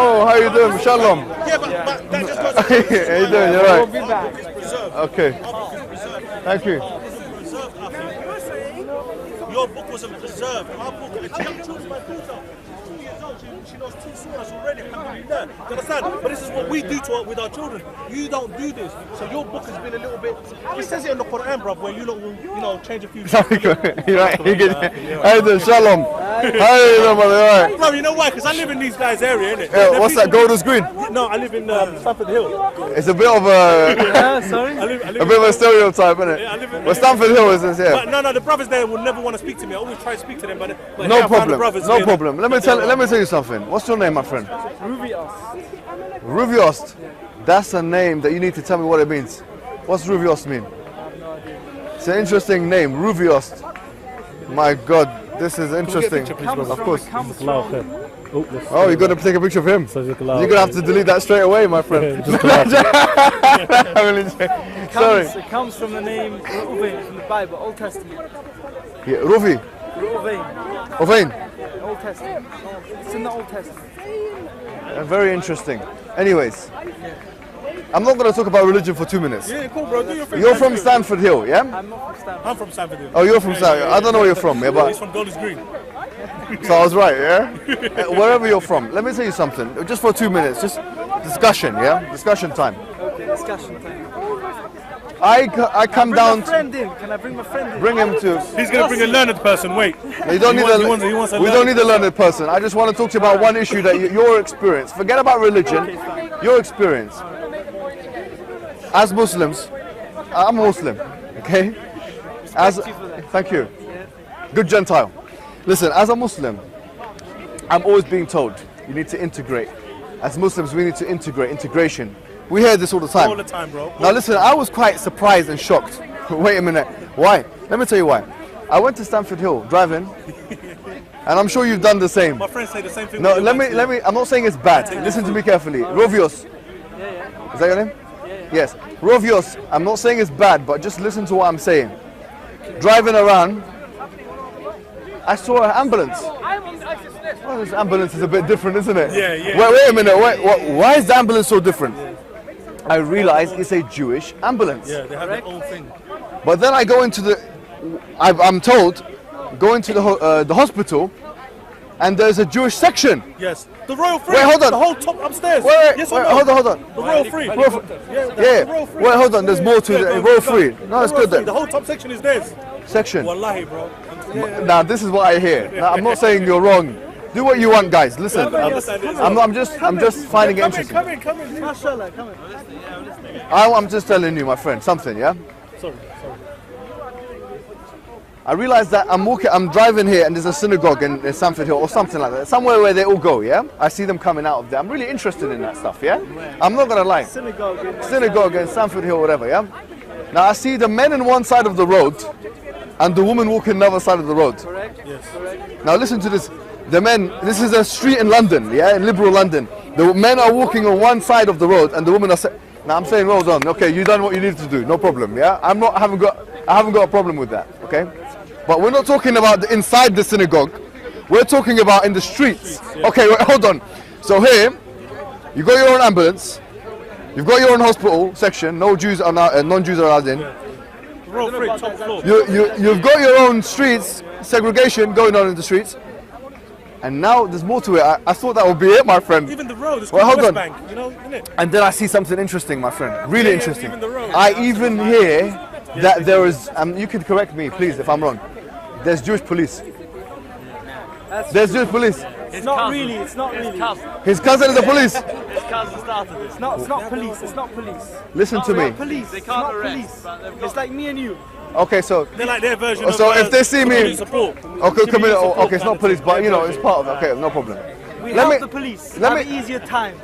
Oh, how you doing? Shalom. Yeah, but that just goes How you doing? You're right. We'll be back. Okay. Thank you. Your book wasn't preserved. My book, and she hasn't chosen my daughter. 2 years old, she knows 2 surahs already. Alhamdulillah. Do you understand? But this is what we do with our children. You don't do this. So your book has been a little bit. It says it in the Quran, bro, where you lot will, change a few. You're right. You good? How you doing? Shalom. How you doing, brother? All right. Bro, you know why? Because I live in these guys' area, innit? Yeah, what's that? Golders Green? No, I live in Stamford Hill. It's a bit of a Sorry? I live a bit of a stereotype, isn't Yeah, I it? live in- Well, Stamford Hill is this, yeah. But no, the brothers there will never want to speak to me. I always try to speak to them, but No here I found the problem. brothers No here. problem. Let me tell you something. What's your name, my friend? Ruvios. Ruviost. That's a name that you need to tell me what it means. What's Ruviost mean? It's an interesting name, Ruviost. My God, this is interesting. Of course. Oh, you're going to take a picture of him? You're going to have to delete that straight away, my friend. Sorry. It comes from the name Reuven from the Bible, Old Testament. Yeah, Ruvi. Reuven, Ovain. Old Testament. It's in the Old Testament. Very interesting. Anyways, I'm not going to talk about religion for 2 minutes. Yeah, cool, bro. Do your thing. You're from Stamford Hill, yeah? I'm not from Stanford. I'm from Stamford Hill. Oh, you're from Stamford. I don't know where you're from, yeah, He's but from Golders Green. so I was right, yeah? Wherever you're from, let me tell you something. Just for 2 minutes, just discussion, yeah? Discussion time. Okay, discussion time. I come Bring down my friend in. Can I bring my friend in? bring him to. He's going to bring a learned person. Wait. You don't He need wants- he wants a we learned don't need a learned person. I just want to talk to you about one issue that your experience. Forget about religion. Your experience. As Muslims, I'm a Muslim, okay? Thank you. Good Gentile. Listen, as a Muslim, I'm always being told you need to integrate. As Muslims, we need to integrate. Integration. We hear this all the time. All the time, bro. Now listen, I was quite surprised and shocked. Wait a minute. Why? Let me tell you why. I went to Stamford Hill driving, and I'm sure you've done the same. My friends say the same thing. No, let me. I'm not saying it's bad. Listen to me carefully. Rovios. Is that your name? Yes. Rovios. I'm not saying it's bad, but just listen to what I'm saying. Driving around, I saw an ambulance. Well, this ambulance is a bit different, isn't it? Yeah. Wait a minute. Why is the ambulance so different? I realize it's a Jewish ambulance. Yeah, they have their own thing. But then I go into I'm told, go into the hospital, and there's a Jewish section. Yes. The Royal Free. Wait, hold on. The whole top upstairs. Wait, yes or no? hold on. The Royal Free. Yeah. The Royal Free. Wait, hold on. There's more to the Royal Free. No, it's good The then. whole top section is theirs. Section. Wallahi, bro. Now this is what I hear. Now, I'm not saying you're wrong. Do what you want, guys. Listen. I'm just finding it interesting. Come in. Mashallah, come in. I'm just telling you, my friend, something. Yeah. Sorry. I realize that I'm driving here and there's a synagogue in Stamford Hill or something like that, somewhere where they all go, yeah? I see them coming out of there. I'm really interested in that stuff, yeah? I'm not gonna lie. Synagogue in Stamford Hill, whatever, yeah? Now I see the men on one side of the road and the woman walking on the other side of the road. Correct? Yes. Correct. Now listen to this. The men, this is a street in London, yeah? In liberal London. The men are walking on one side of the road and the women are now I'm saying well done, okay, you done what you needed to do, no problem, yeah? I haven't got a problem with that, okay? But we're not talking about inside the synagogue. We're talking about in the streets. Okay, wait, hold on. So here, you got your own ambulance. You've got your own hospital section. No Jews are non-Jews are allowed in. Royal Free, top floor. You've got your own streets, segregation going on in the streets. And now there's more to it. I thought that would be it, my friend. Even the road is Well, called hold West on. Bank, you know, isn't it? And then I see something interesting, my friend. Really interesting. even the road. I even hear that there is, you can correct me, please, if I'm wrong. There's Jewish police. There's Jewish police. It's not really. His cousin is the police. It's not police. It's not police. Listen to me. Police. It's not police. It's like me and you. Okay, so They're like their version of so if they see me, community support. okay, okay, it's not police, but you know, it's part of it. Okay, no problem. We Let help me- the police let have me- an easier time.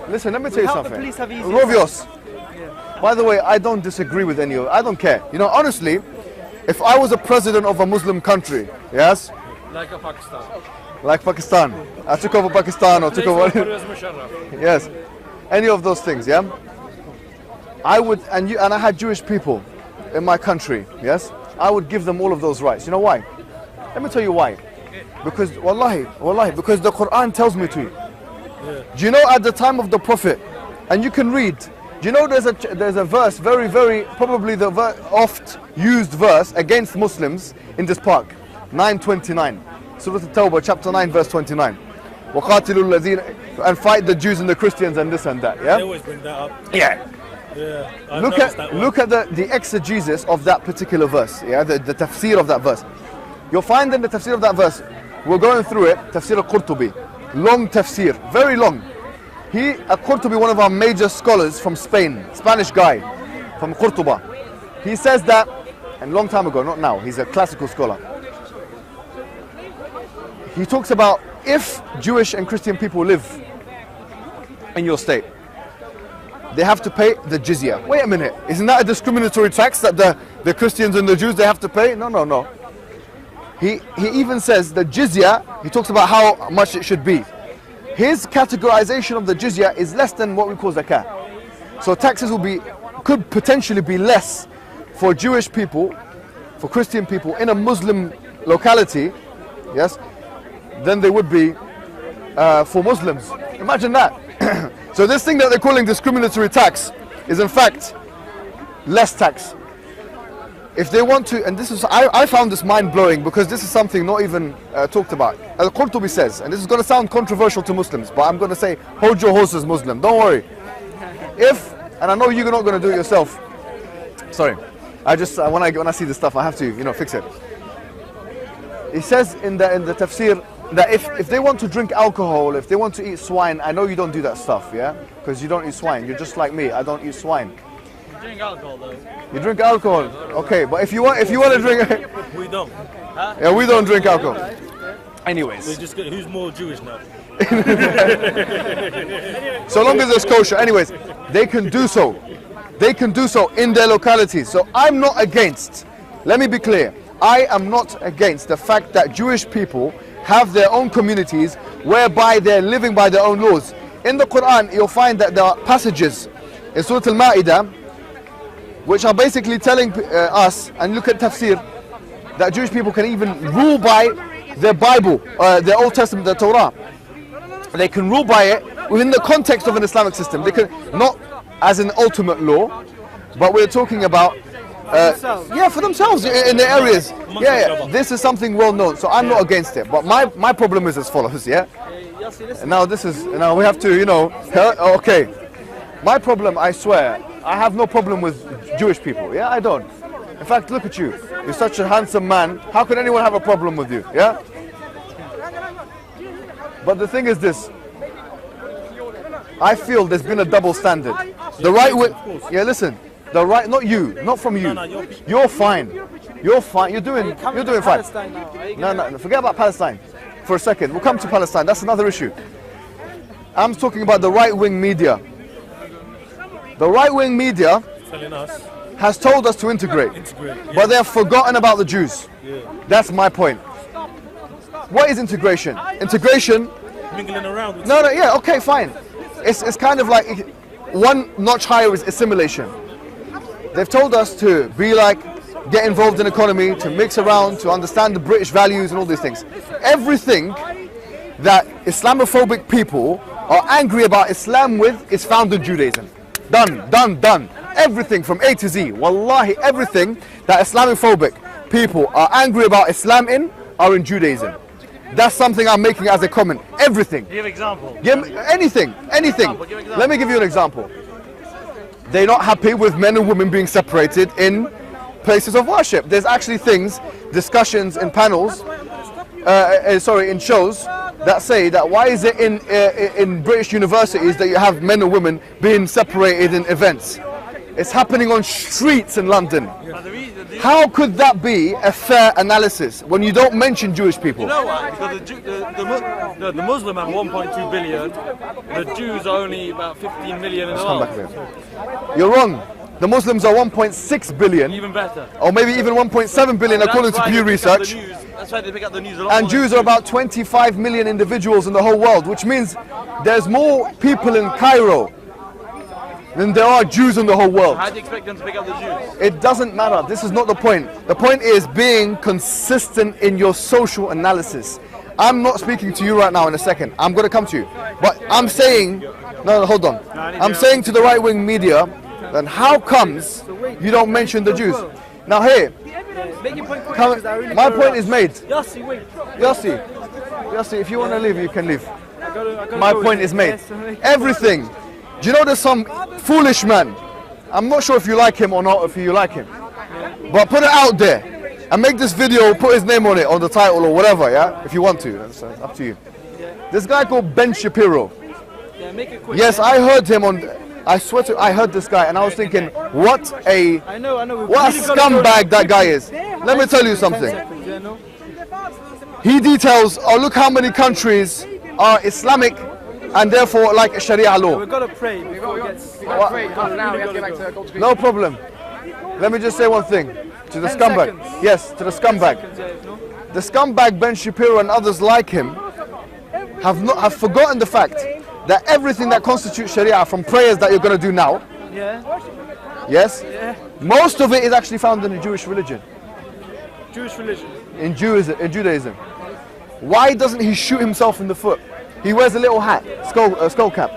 Listen, let me tell you help the something. police have easier Rovios. By the way, I don't disagree with any of it. I don't care. You know, honestly, if I was a president of a Muslim country, yes, Like a Pakistan. like Pakistan, I took over Pakistan or took over, yes, any of those things, yeah, I would, and I had Jewish people in my country, yes, I would give them all of those rights. You know why? Let me tell you why. Because wallahi, because the Quran tells me to. Do you know at the time of the Prophet, and you can read, do you know there's a verse, very, very, probably the oft used verse against Muslims in this park, 9:29, Surah At-Tawbah, chapter 9, verse 29. وَقَاتِلُوا الَّذِينَ, and fight the Jews and the Christians and this and that, yeah? They always bring that up. Yeah. Yeah. Look at the exegesis of that particular verse, yeah, the tafsir of that verse. You'll find in the tafsir of that verse, we're going through it, tafsir al-Qurtubi, long tafsir, very long. Al-Qurtubi, one of our major scholars from Spain, Spanish guy from Qurtuba, he says that, and a long time ago, not now, he's a classical scholar. He talks about if Jewish and Christian people live in your state, they have to pay the jizya. Wait a minute, isn't that a discriminatory tax that the Christians and the Jews, they have to pay? No. He even says the jizya, he talks about how much it should be. His categorization of the jizya is less than what we call zakah. So taxes could potentially be less for Jewish people, for Christian people in a Muslim locality, yes, than they would be for Muslims. Imagine that. So this thing that they're calling discriminatory tax is in fact less tax. If they want to, and this is, I found this mind-blowing because this is something not even talked about. Al-Qurtubi says, and this is going to sound controversial to Muslims, but I'm going to say, hold your horses, Muslim, don't worry. And I know you're not going to do it yourself. Sorry, when I see this stuff, I have to, fix it. He says in the tafsir that if they want to drink alcohol, if they want to eat swine, I know you don't do that stuff, yeah? Because you don't eat swine. You're just like me. I don't eat swine. You drink alcohol though. You drink alcohol, okay? But if you want to drink, we don't. Huh? Yeah, we don't drink alcohol. Anyways, We're just who's more Jewish now? so long as it's kosher. Anyways, they can do so. They can do so in their localities. So I'm not against. Let me be clear. I am not against the fact that Jewish people have their own communities whereby they're living by their own laws. In the Quran, you'll find that there are passages in Surah Al-Ma'idah which are basically telling us, and look at tafsir, that Jewish people can even rule by their Bible, their Old Testament, the Torah. They can rule by it within the context of an Islamic system. They can, not as an ultimate law, but we're talking about for themselves in their areas. This is something well known, so I'm not against it. But my problem is as follows, Now we have to, okay. My problem, I swear, I have no problem with Jewish people, I don't. In fact, look at you. You're such a handsome man. How can anyone have a problem with you, But the thing is this. I feel there's been a double standard. The right way, listen. The right, not you, not from you. You're fine. You're fine. You're doing fine. No, forget about Palestine for a second. We'll come to Palestine. That's another issue. I'm talking about the right-wing media. The right-wing media has told us to integrate, but they have forgotten about the Jews. That's my point. What is integration? Integration. Mingling around. Okay, fine. It's kind of like one notch higher is assimilation. They've told us to be like, get involved in economy, to mix around, to understand the British values and all these things. Everything that Islamophobic people are angry about Islam with is found in Judaism. Done. Everything from A to Z. Wallahi, everything that Islamophobic people are angry about Islam in are in Judaism. That's something I'm making as a comment. Everything. Give example. Anything. Let me give you an example. They're not happy with men and women being separated in places of worship. There's actually discussions in panels, in shows that say that why is it in British universities that you have men and women being separated in events? It's happening on streets in London. How could that be a fair analysis when you don't mention Jewish people? You know why? Because the Muslim have 1.2 billion, the Jews are only about 15 million in the world. You're wrong. The Muslims are 1.6 billion. Even better. Or maybe even 1.7 billion according to Pew Research. That's why they pick up the news a lot. And Jews are about 25 million individuals in the whole world, which means there's more people in Cairo than there are Jews in the whole world. How do you expect them to pick up the Jews? It doesn't matter. This is not the point. The point is being consistent in your social analysis. I'm not speaking to you right now in a second. I'm going to come to you. But I'm saying, no, hold on. I'm saying to the right-wing media, then how comes you don't mention the Jews? Now here, my point is made. Yossi, if you want to leave, you can leave. My point is made. Everything. Do you know there's some foolish man? I'm not sure if you like him or not, if you like him. But put it out there and make this video, put his name on it, on the title or whatever, yeah? If you want to, that's up to you. This guy called Ben Shapiro. Yes, I heard him on, I swear to, I heard this guy and I was thinking, what a scumbag that guy is. Let me tell you something. He details, oh look how many countries are Islamic and therefore like a Sharia law. We've got to pray before it gets... No problem. Let me just say one thing to the scumbag. Yes, to the scumbag. The scumbag Ben Shapiro and others like him have forgotten the fact that everything that constitutes Sharia, from prayers that you're going to do now, yes, most of it is actually found in the Jewish religion. In Judaism. Why doesn't he shoot himself in the foot? He wears a little hat, skull cap.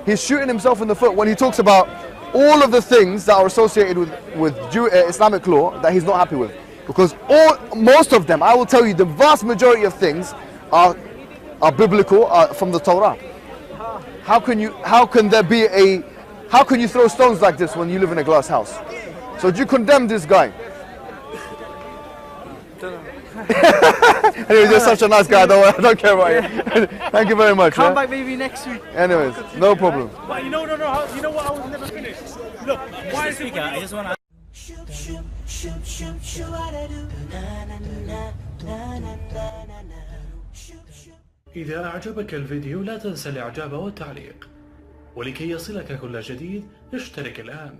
He's shooting himself in the foot when he talks about all of the things that are associated with Islamic law that he's not happy with. Because most of them, I will tell you, the vast majority of things are biblical, from the Torah. How can you throw stones like this when you live in a glass house? So do you condemn this guy? Anyway, you're such a nice guy, I don't care about you. Thank you very much. Come back maybe next week. Anyways, no problem. But you know what, I was never finished. Look, why is it... I just want to... إذا أعجبك الفيديو لا تنسى الإعجاب والتعليق، ولكي يصلك كل جديد اشترك الآن.